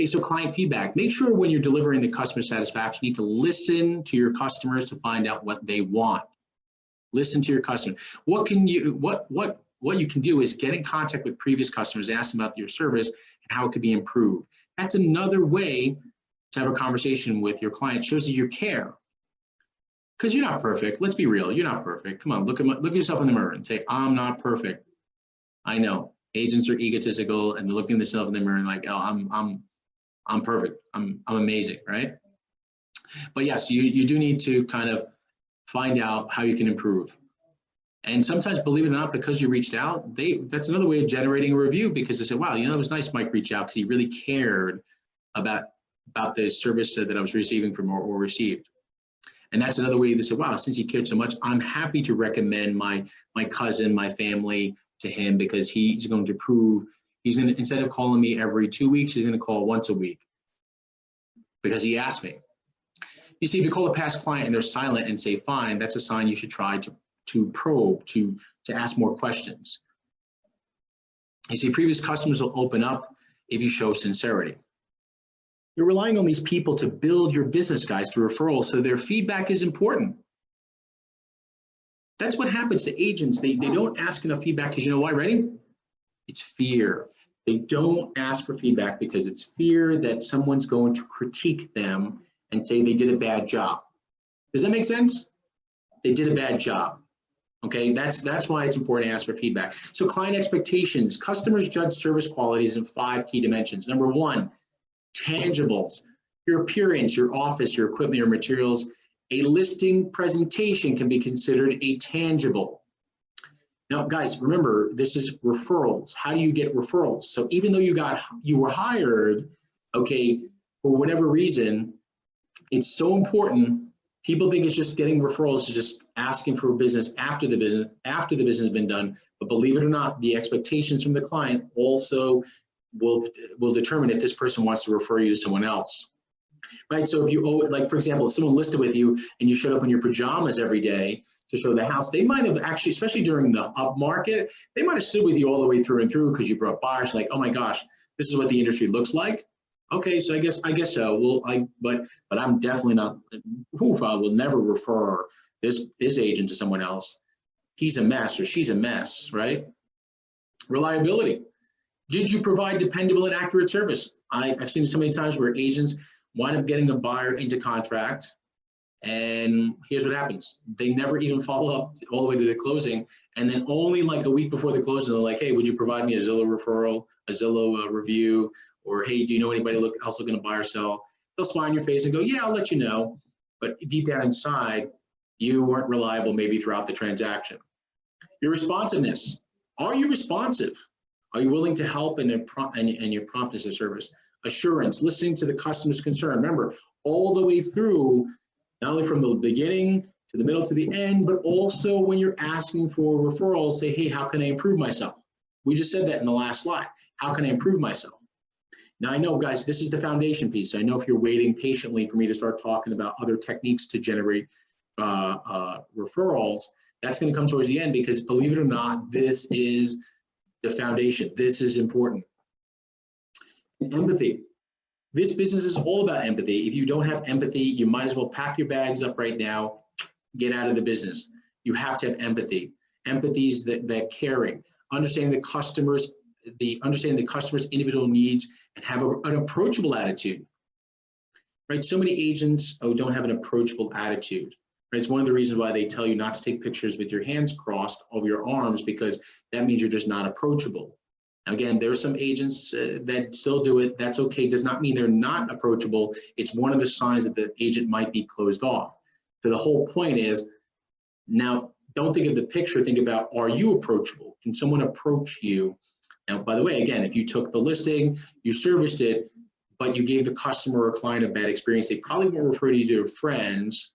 Okay, so client feedback. Make sure when you're delivering the customer satisfaction, you need to listen to your customers to find out what they want. Listen to your customer. What you can do is get in contact with previous customers, ask them about your service and how it could be improved. That's another way to have a conversation with your client. Shows that you care. Because you're not perfect. Let's be real. You're not perfect. Come on, look at yourself in the mirror and say, I'm not perfect. I know agents are egotistical and they're looking at themselves in the mirror and like, oh, I'm perfect. I'm amazing, right? But yes, you do need to kind of find out how you can improve. And sometimes, believe it or not, because you reached out, that's another way of generating a review, because they said, wow, it was nice Mike reached out because he really cared about the service that I was receiving from or received. And that's another way they said, wow, since he cared so much, I'm happy to recommend my cousin, my family to him, because he's going to prove, instead of calling me every 2 weeks, he's going to call once a week because he asked me. You see, if you call a past client and they're silent and say, fine, that's a sign you should try to probe, to ask more questions. You see, previous customers will open up if you show sincerity. You're relying on these people to build your business, guys, through referrals, so their feedback is important. That's what happens to agents. They don't ask enough feedback because you know why, ready? It's fear. They don't ask for feedback because it's fear that someone's going to critique them and say they did a bad job. Does that make sense? They did a bad job. Okay, that's why it's important to ask for feedback. So client expectations. Customers judge service qualities in 5 key dimensions. Number 1, tangibles. Your appearance, your office, your equipment, your materials. A listing presentation can be considered a tangible. Now, guys, remember, this is referrals. How do you get referrals? So even though you were hired, okay, for whatever reason, it's so important. People think it's just getting referrals, is just asking for business after the business has been done. But believe it or not, the expectations from the client also will determine if this person wants to refer you to someone else. Right? So if you owe it, like for example, if someone listed with you and you showed up in your pajamas every day to show the house, they might have actually, especially during the up market, they might have stood with you all the way through and through because you brought buyers. Like, oh my gosh, this is what the industry looks like. Okay, so I guess so. Well, but I'm definitely not. I will never refer this agent to someone else. He's a mess or she's a mess, right? Reliability. Did you provide dependable and accurate service? I've seen so many times where agents wind up getting a buyer into contract, and here's what happens. They never even follow up all the way to the closing, and then only like a week before the closing, they're like, hey, would you provide me a Zillow referral, a Zillow review, or hey, do you know anybody else looking to buy or sell? They'll smile in your face and go, yeah, I'll let you know. But deep down inside, you weren't reliable maybe throughout the transaction. Your responsiveness. Are you responsive? Are you willing to help and your promptness of service? Assurance, listening to the customer's concern. Remember, all the way through, not only from the beginning to the middle to the end, but also when you're asking for referrals, say, hey, how can I improve myself? We just said that in the last slide. How can I improve myself? Now, I know, guys, this is the foundation piece. I know if you're waiting patiently for me to start talking about other techniques to generate referrals, that's going to come towards the end, because believe it or not, this is the foundation. This is important. Empathy. This business is all about empathy. If you don't have empathy, you might as well pack your bags up right now, get out of the business. You have to have empathy. Empathy is that caring, understanding the customer's individual needs, and have an approachable attitude. Right? So many agents don't have an approachable attitude. Right? It's one of the reasons why they tell you not to take pictures with your hands crossed over your arms, because that means you're just not approachable. Again, there are some agents that still do it. That's okay. Does not mean they're not approachable. It's one of the signs that the agent might be closed off. So the whole point is, now don't think of the picture. Think about, are you approachable? Can someone approach you? Now, by the way, again, if you took the listing, you serviced it, but you gave the customer or client a bad experience, they probably won't refer you to their friends.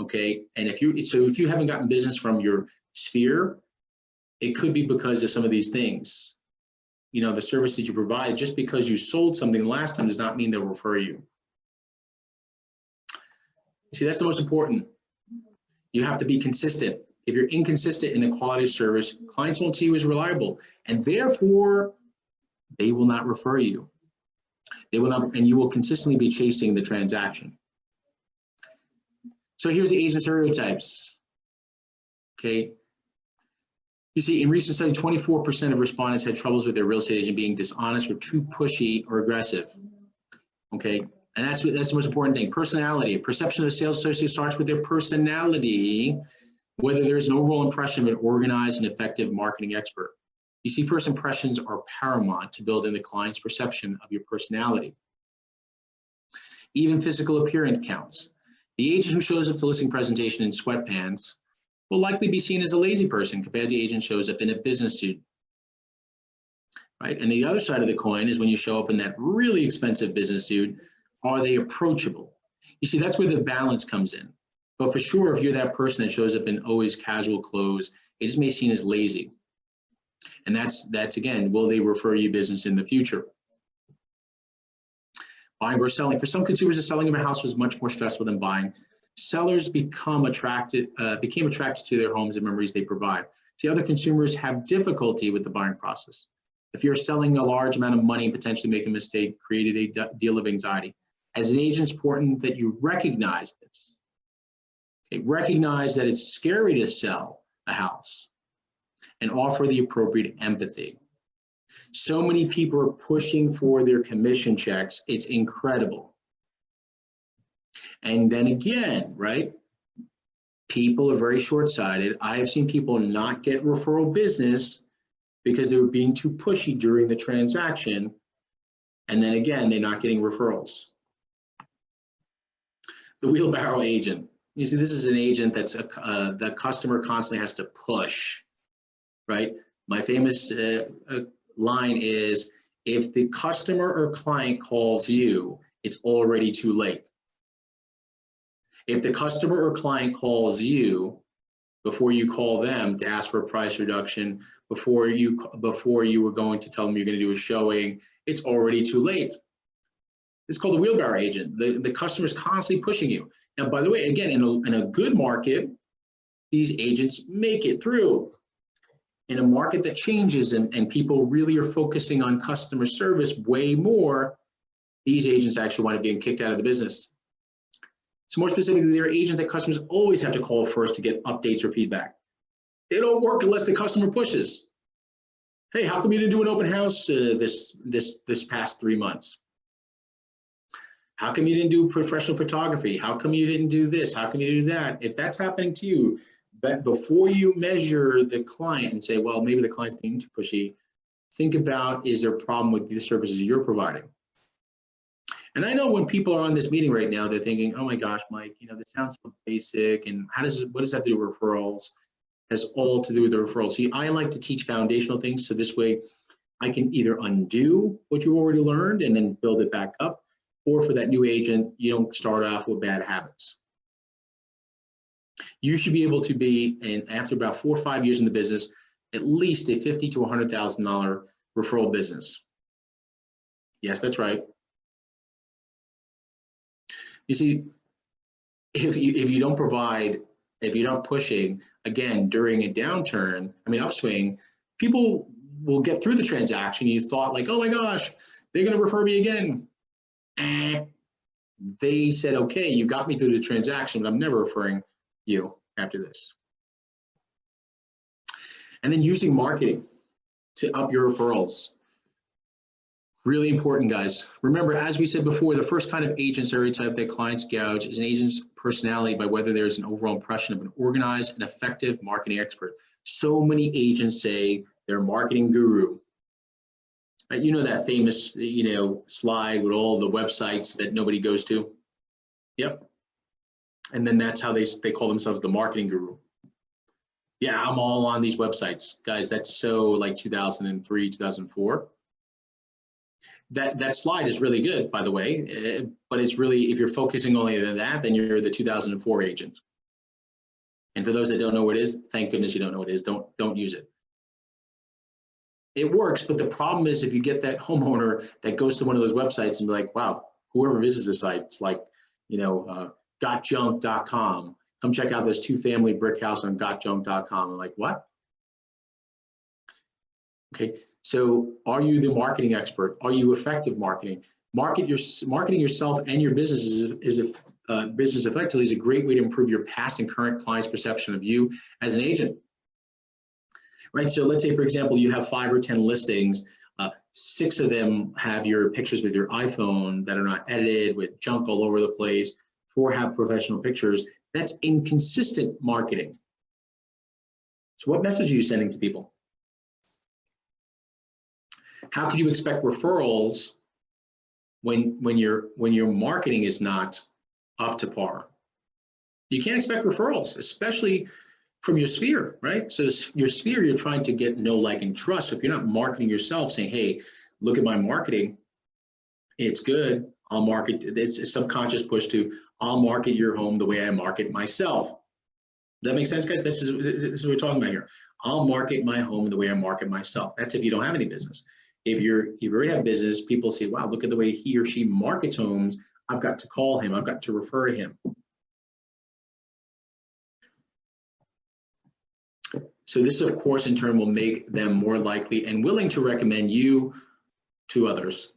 Okay, and if you haven't gotten business from your sphere, it could be because of some of these things. You know, the services you provide. Just because you sold something last time does not mean they'll refer you. See, that's the most important. You have to be consistent. If you're inconsistent in the quality of service, clients won't see you as reliable, and therefore they will not refer you. They will not, and you will consistently be chasing the transaction. So here's the agent stereotypes. Okay. You see, in recent study, 24% of respondents had troubles with their real estate agent being dishonest or too pushy or aggressive. Okay, and that's the most important thing. Personality. Perception of a sales associate starts with their personality, whether there's an overall impression of an organized and effective marketing expert. You see, first impressions are paramount to building the client's perception of your personality. Even physical appearance counts. The agent who shows up to listing presentation in sweatpants will likely be seen as a lazy person compared to the agent shows up in a business suit. Right? And the other side of the coin is when you show up in that really expensive business suit, are they approachable? You see, that's where the balance comes in. But for sure, if you're that person that shows up in always casual clothes, it just may be seen as lazy. And that's again, will they refer you business in the future? Buying versus selling. For some consumers, the selling of a house was much more stressful than buying. Sellers became attracted to their homes and memories they provide. See, other consumers have difficulty with the buying process. If you're selling a large amount of money and potentially make a mistake, created a deal of anxiety. As an agent, it's important that you recognize this. Okay, recognize that it's scary to sell a house and offer the appropriate empathy. So many people are pushing for their commission checks. It's incredible. And then again, right? People are very short-sighted. I have seen people not get referral business because they were being too pushy during the transaction. And then again, they're not getting referrals. The wheelbarrow agent. You see, this is an agent that's the customer constantly has to push, right? My famous line is, if the customer or client calls you, it's already too late. If the customer or client calls you before you call them to ask for a price reduction, before you were going to tell them you're going to do a showing, it's already too late. It's called the wheelbarrow agent. The customer's constantly pushing you. Now, by the way, again, in a good market, these agents make it through. In a market that changes and people really are focusing on customer service way more, these agents actually wind up getting kicked out of the business. So more specifically, there are agents that customers always have to call first to get updates or feedback. They don't work unless the customer pushes. Hey, how come you didn't do an open house this past 3 months? How come you didn't do professional photography? How come you didn't do this? How come you do that? If that's happening to you, but before you measure the client and say, well, maybe the client's being too pushy, think about, is there a problem with the services you're providing? And I know when people are on this meeting right now, they're thinking, oh my gosh, Mike, this sounds so basic, and what does that do with referrals? It has all to do with the referrals. See, I like to teach foundational things, so this way I can either undo what you've already learned and then build it back up, or for that new agent, you don't start off with bad habits. You should be able to be, and after about 4 or 5 years in the business, at least a $50,000 to $100,000 referral business. Yes, that's right. You see, if you don't provide, if you're not pushing, again, during a downturn, upswing, people will get through the transaction. You thought like, oh my gosh, they're going to refer me again. They said, okay, you got me through the transaction, but I'm never referring you after this. And then using marketing to up your referrals. Really important, guys. Remember, as we said before, the first kind of agent stereotype that clients gauge is an agent's personality by whether there's an overall impression of an organized and effective marketing expert. So many agents say they're a marketing guru. Right? You know that famous, slide with all the websites that nobody goes to? Yep. And then that's how they call themselves the marketing guru. Yeah, I'm all on these websites. Guys, that's so like 2003, 2004. That slide is really good, by the way, but it's really, if you're focusing only on that, then you're the 2004 agent. And for those that don't know what it is, thank goodness you don't know what it is. Don't use it. It works, but the problem is if you get that homeowner that goes to one of those websites and be like, wow, whoever visits the site, it's like, gotjunk.com. Come check out this 2-family brick house on gotjunk.com. I'm like, what? Okay, so are you the marketing expert? Are you effective marketing? Marketing yourself and your business business effectively is a great way to improve your past and current clients' perception of you as an agent. Right. So let's say, for example, you have 5 or 10 listings. 6 of them have your pictures with your iPhone that are not edited with junk all over the place. 4 have professional pictures. That's inconsistent marketing. So what message are you sending to people? How can you expect referrals when your marketing is not up to par? You can't expect referrals, especially from your sphere, right? So your sphere, you're trying to get know, like, and trust. So if you're not marketing yourself, saying, hey, look at my marketing, it's good, I'll market, it's a subconscious push to, I'll market your home the way I market myself. Does that make sense, guys? This is what we're talking about here. I'll market my home the way I market myself. That's if you don't have any business. If you already have business, people say, wow, look at the way he or she markets homes. I've got to call him. I've got to refer him. So this, of course, in turn will make them more likely and willing to recommend you to others.